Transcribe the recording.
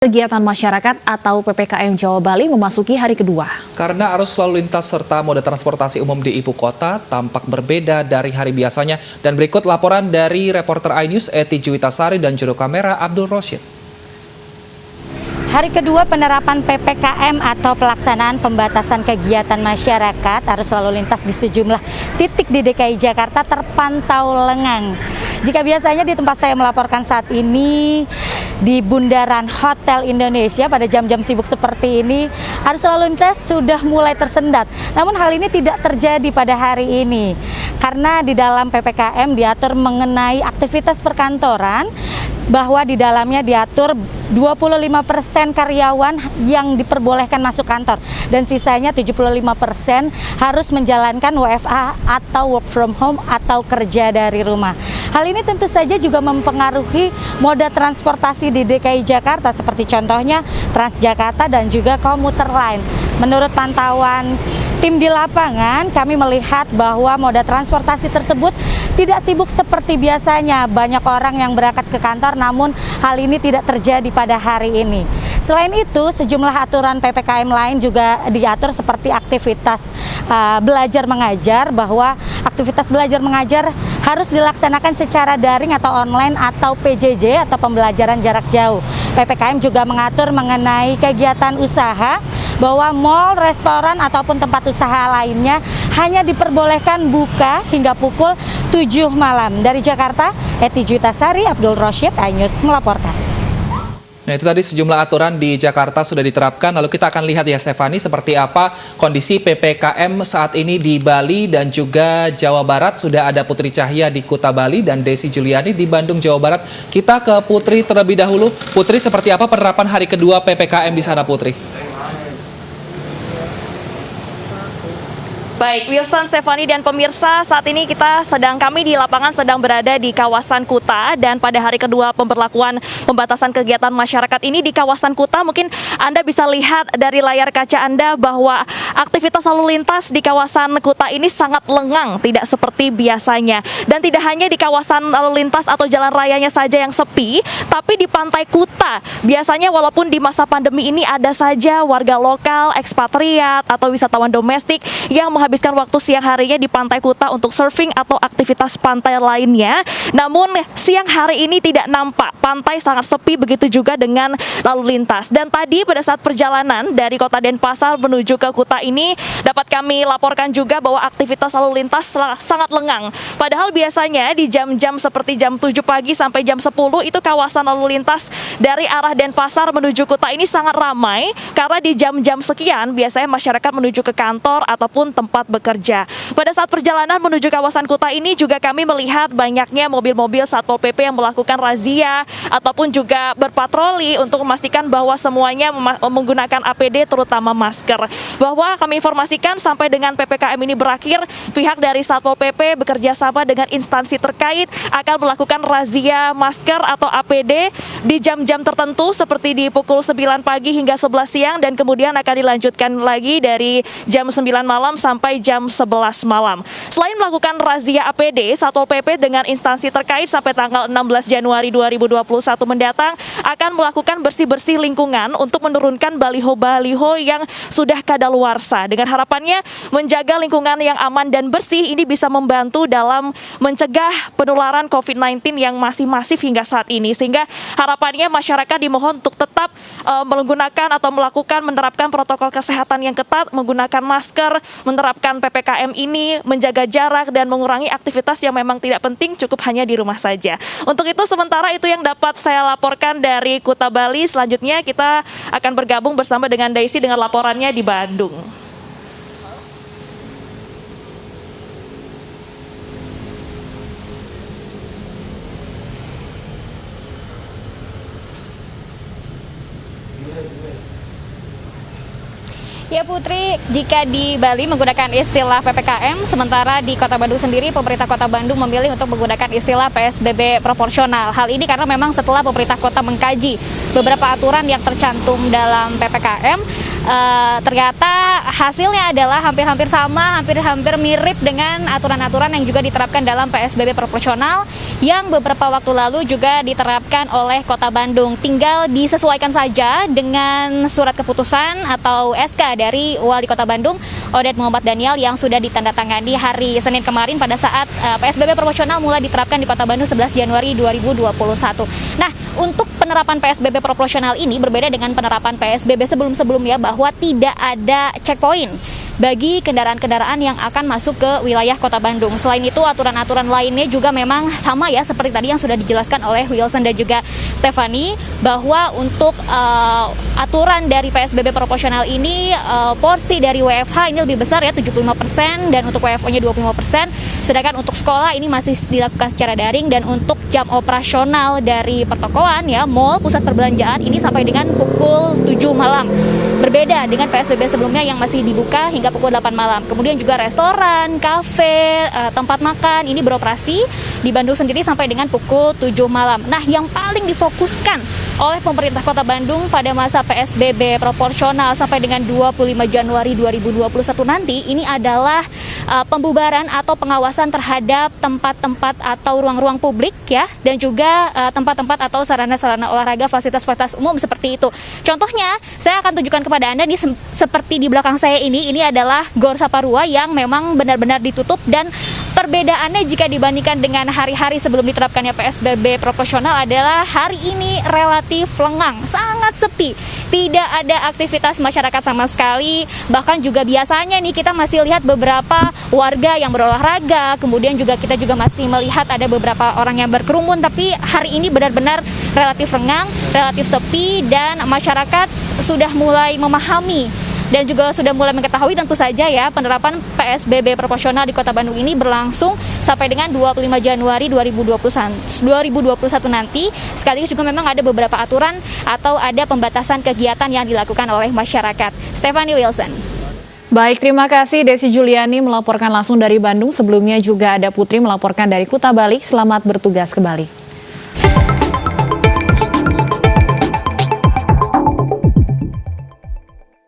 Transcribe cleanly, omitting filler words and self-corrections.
Kegiatan masyarakat atau PPKM Jawa Bali memasuki hari kedua. Karena arus lalu lintas serta moda transportasi umum di ibu kota tampak berbeda dari hari biasanya. Dan berikut laporan dari reporter iNews Eti Juwitasari dan juru kamera Abdul Rosyid. Hari kedua penerapan PPKM atau pelaksanaan pembatasan kegiatan masyarakat arus lalu lintas di sejumlah titik di DKI Jakarta terpantau lengang. Jika biasanya di tempat saya melaporkan saat ini di Bundaran Hotel Indonesia pada jam-jam sibuk seperti ini, arus lalu lintas sudah mulai tersendat. Namun hal ini tidak terjadi pada hari ini karena di dalam PPKM diatur mengenai aktivitas perkantoran, bahwa di dalamnya diatur 25% karyawan yang diperbolehkan masuk kantor dan sisanya 75% harus menjalankan WFH atau work from home atau kerja dari rumah. Hal ini tentu saja juga mempengaruhi moda transportasi di DKI Jakarta seperti contohnya Transjakarta dan juga komuter lain. Menurut pantauan tim di lapangan, kami melihat bahwa moda transportasi tersebut tidak sibuk seperti biasanya. Banyak orang yang berangkat ke kantor, namun hal ini tidak terjadi pada hari ini. Selain itu, sejumlah aturan PPKM lain juga diatur seperti aktivitas belajar mengajar, bahwa aktivitas belajar mengajar harus dilaksanakan secara daring atau online atau PJJ atau pembelajaran jarak jauh. PPKM juga mengatur mengenai kegiatan usaha, bahwa mal, restoran, ataupun tempat usaha lainnya hanya diperbolehkan buka hingga pukul 7 malam. Dari Jakarta, Eti Juwitasari, Abdul Rosyid, iNews melaporkan. Nah, itu tadi sejumlah aturan di Jakarta sudah diterapkan. Lalu kita akan lihat ya Stefani seperti apa kondisi PPKM saat ini di Bali dan juga Jawa Barat. Sudah ada Putri Cahya di Kuta Bali dan Desi Juliani di Bandung, Jawa Barat. Kita ke Putri terlebih dahulu. Putri, seperti apa penerapan hari kedua PPKM di sana, Putri? Baik, Wilson, Stefani, dan pemirsa, saat ini kami di lapangan sedang berada di kawasan Kuta, dan pada hari kedua pemberlakuan pembatasan kegiatan masyarakat ini di kawasan Kuta, mungkin Anda bisa lihat dari layar kaca Anda bahwa aktivitas lalu lintas di kawasan Kuta ini sangat lengang, tidak seperti biasanya. Dan tidak hanya di kawasan lalu lintas atau jalan rayanya saja yang sepi, tapi di pantai Kuta, biasanya walaupun di masa pandemi ini ada saja warga lokal, ekspatriat, atau wisatawan domestik yang menghabiskan waktu siang harinya di pantai Kuta untuk surfing atau aktivitas pantai lainnya. Namun siang hari ini tidak nampak, pantai sangat sepi, begitu juga dengan lalu lintas. Dan tadi pada saat perjalanan dari kota Denpasar menuju ke Kuta ini dapat kami laporkan juga bahwa aktivitas lalu lintas sangat lengang. Padahal biasanya di jam-jam seperti jam 7 pagi sampai jam 10 itu kawasan lalu lintas dari arah Denpasar menuju Kuta ini sangat ramai, karena di jam-jam sekian biasanya masyarakat menuju ke kantor ataupun tempat bekerja. Pada saat perjalanan menuju kawasan Kuta ini juga kami melihat banyaknya mobil-mobil Satpol PP yang melakukan razia ataupun juga berpatroli untuk memastikan bahwa semuanya menggunakan APD terutama masker. Bahwa kami informasikan sampai dengan PPKM ini berakhir, pihak dari Satpol PP bekerja sama dengan instansi terkait akan melakukan razia masker atau APD di jam-jam tertentu seperti di pukul 9 pagi hingga 11 siang, dan kemudian akan dilanjutkan lagi dari jam 9 malam sampai jam 11 malam. Selain melakukan razia APD, Satpol PP dengan instansi terkait sampai tanggal 16 Januari 2021 mendatang akan melakukan bersih-bersih lingkungan untuk menurunkan baliho-baliho yang sudah kadaluarsa. Dengan harapannya menjaga lingkungan yang aman dan bersih ini bisa membantu dalam mencegah penularan COVID-19 yang masih masif hingga saat ini. Sehingga harapannya masyarakat dimohon untuk tetap menggunakan atau menerapkan protokol kesehatan yang ketat, menggunakan masker, menerapkan PPKM ini, menjaga jarak, dan mengurangi aktivitas yang memang tidak penting, cukup hanya di rumah saja. Untuk itu sementara itu yang dapat saya laporkan dari Kuta Bali. Selanjutnya kita akan bergabung bersama dengan Daisy dengan laporannya di Bandung. Ya Putri, jika di Bali menggunakan istilah PPKM, sementara di Kota Bandung sendiri pemerintah Kota Bandung memilih untuk menggunakan istilah PSBB proporsional. Hal ini karena memang setelah pemerintah kota mengkaji beberapa aturan yang tercantum dalam PPKM, ternyata hasilnya adalah hampir-hampir sama, hampir-hampir mirip dengan aturan-aturan yang juga diterapkan dalam PSBB proporsional yang beberapa waktu lalu juga diterapkan oleh Kota Bandung. Tinggal disesuaikan saja dengan surat keputusan atau SK dari Wali Kota Bandung, Oded Muhammad Daniel, yang sudah ditandatangani hari Senin kemarin pada saat PSBB proporsional mulai diterapkan di Kota Bandung 11 Januari 2021. Nah, untuk penerapan PSBB proporsional ini berbeda dengan penerapan PSBB sebelum-sebelumnya bahwa tidak ada checkpoint bagi kendaraan-kendaraan yang akan masuk ke wilayah Kota Bandung. Selain itu, aturan-aturan lainnya juga memang sama ya, seperti tadi yang sudah dijelaskan oleh Wilson dan juga Stephanie, bahwa untuk aturan dari PSBB proporsional ini, porsi dari WFH ini lebih besar ya, 75%, dan untuk WFO-nya 25%, sedangkan untuk sekolah ini masih dilakukan secara daring, dan untuk jam operasional dari pertokoan ya, mall, pusat perbelanjaan ini sampai dengan pukul 7 malam. Berbeda dengan PSBB sebelumnya yang masih dibuka hingga pukul 8 malam. Kemudian juga restoran, kafe, tempat makan ini beroperasi di Bandung sendiri sampai dengan pukul 7 malam. Nah, yang paling difokuskan oleh pemerintah Kota Bandung pada masa PSBB proporsional sampai dengan 25 Januari 2021 nanti ini adalah pembubaran atau pengawasan terhadap tempat-tempat atau ruang-ruang publik ya, dan juga tempat-tempat atau sarana-sarana olahraga, fasilitas-fasilitas umum seperti itu. Contohnya, saya akan tunjukkan kepada Anda nih, seperti di belakang saya ini adalah Gor Saparua yang memang benar-benar ditutup, dan perbedaannya jika dibandingkan dengan hari-hari sebelum diterapkannya PSBB proporsional adalah hari ini relatif lengang, sangat sepi. Tidak ada aktivitas masyarakat sama sekali. Bahkan juga biasanya nih kita masih lihat beberapa warga yang berolahraga, kemudian juga kita juga masih melihat ada beberapa orang yang berkerumun, tapi hari ini benar-benar relatif lengang, relatif sepi, dan masyarakat sudah mulai memahami dan juga sudah mulai mengetahui tentu saja ya, penerapan PSBB proporsional di Kota Bandung ini berlangsung sampai dengan 25 Januari 2021 nanti. Sekaligus juga memang ada beberapa aturan atau ada pembatasan kegiatan yang dilakukan oleh masyarakat. Stephanie Wilson. Baik, terima kasih Desi Juliani melaporkan langsung dari Bandung. Sebelumnya juga ada Putri melaporkan dari Kuta Bali. Selamat bertugas kembali.